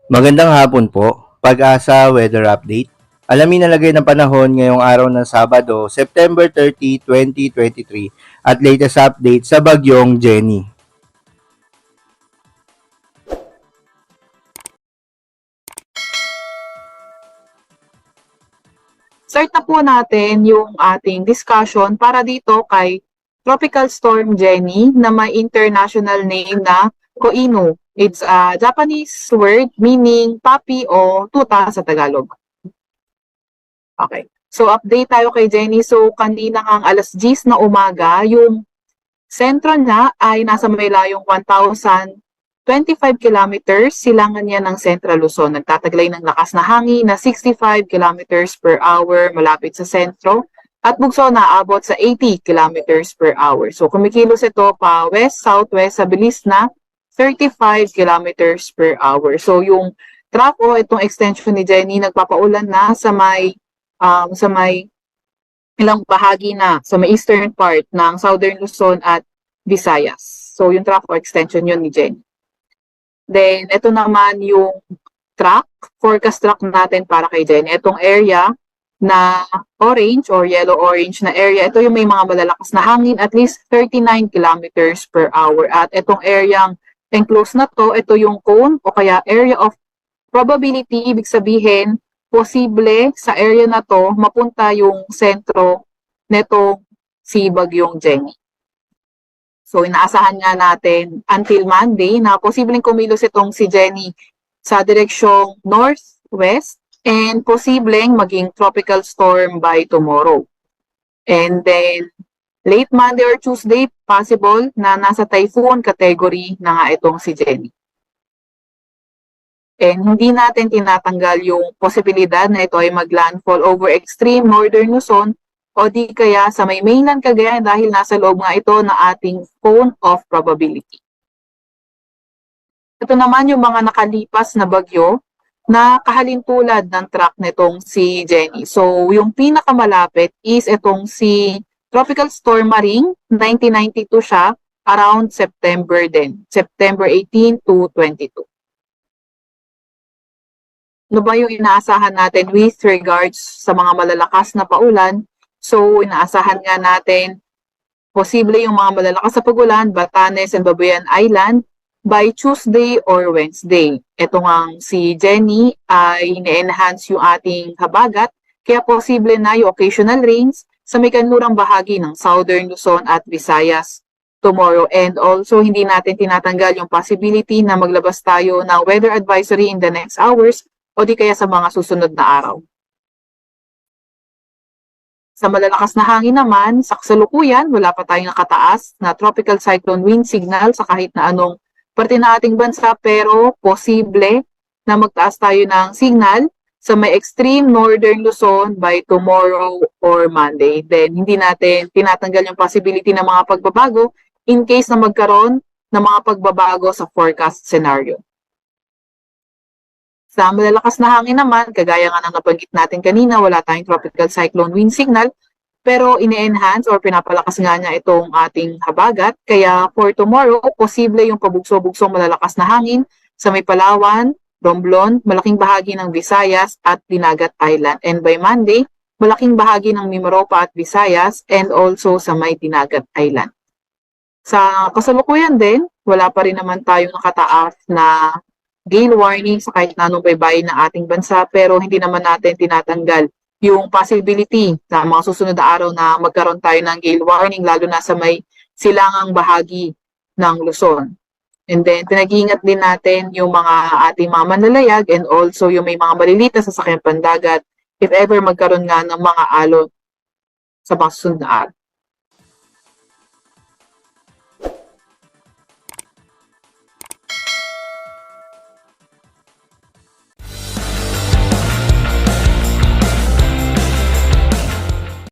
Magandang hapon po. Pag-asa Weather Update. Alamin na lagay ng panahon ngayong araw ng Sabado, September 30, 2023 at latest update sa bagyong Jenny. Start na po natin yung ating discussion para dito kay Tropical Storm Jenny na may international name na Koino. It's a Japanese word meaning papi o tuta sa Tagalog. Okay. So update tayo kay Jenny. So kanina ang alas 10 na umaga, yung sentro niya ay nasa may layong 1,025 kilometers. Silangan niya ng Central Luzon. Nagtataglay ng lakas na hangin na 65 kilometers per hour malapit sa sentro. At bugso na abot sa 80 kilometers per hour. So kumikilos ito pa west-southwest sa bilis na 35 kilometers per hour. So yung track o itong extension ni Jenny nagpapaulan na sa may ilang bahagi na sa may eastern part ng Southern Luzon at Visayas. So yung track o extension yun ni Jenny. Then ito naman yung track, forecast track natin para kay Jenny. Itong area na orange or yellow-orange na area, ito yung may mga malalakas na hangin, at least 39 kilometers per hour. At itong area enclosed na to, ito yung cone o kaya area of probability, ibig sabihin, posible sa area na to mapunta yung sentro netong si Bagyong Jenny. So inaasahan nga natin until Monday na posibleng kumilos itong si Jenny sa direksyong northwest and posibleng maging tropical storm by tomorrow. And then late Monday or Tuesday, possible na nasa typhoon category na nga itong si Jenny. And hindi natin tinatanggal yung posibilidad na ito ay maglandfall over extreme northern Luzon o di kaya sa may mainland Cagayan dahil nasa loob nga ito na ating cone of probability. Ito naman yung mga nakalipas na bagyo na kahalintulad ng track nitong si Jenny. So yung pinakamalapit is itong si Tropical Storm Maring, 1992 siya, around September din, September 18 to 22. Ano ba yung inaasahan natin with regards sa mga malalakas na paulan? So, inaasahan nga natin posible yung mga malalakas sa pagulan, Batanes and Babuyan Island by Tuesday or Wednesday. Ito nga si Jenny ay ine-enhance yung ating habagat, kaya posible na yung occasional rains sa may kanlurang bahagi ng Southern Luzon at Visayas tomorrow. And also, hindi natin tinatanggal yung possibility na maglabas tayo ng weather advisory in the next hours o di kaya sa mga susunod na araw. Sa malalakas na hangin naman, sa kasalukuyan, wala pa tayong nakataas na tropical cyclone wind signal sa kahit na anong parte na ating bansa, pero posible na magtaas tayo ng signal sa may extreme northern Luzon by tomorrow or Monday. Then, hindi natin tinatanggal yung possibility ng mga pagbabago in case na magkaroon ng mga pagbabago sa forecast scenario. Sa malalakas na hangin naman, kagaya nga ng nabanggit natin kanina, wala tayong tropical cyclone wind signal, pero ine-enhance or pinapalakas nga niya itong ating habagat. Kaya for tomorrow, posible yung pabugso-bugsong malalakas na hangin sa may Palawan, Romblon, malaking bahagi ng Visayas at Dinagat Island. And by Monday, malaking bahagi ng Mimaropa at Visayas and also sa may Dinagat Island. Sa kasalukuyan din, wala pa rin naman tayong nakataas na gale warning sa kahit na anong baybayin ng ating bansa, pero hindi naman natin tinatanggal yung possibility sa mga susunod na araw na magkaroon tayo ng gale warning, lalo na sa may silangang bahagi ng Luzon. And then, pinag-iingat din natin yung mga ating mga manlalayag and also yung may mga maliliit na sasakyan pandagat if ever magkaroon nga ng mga alon sa mga susunod na araw.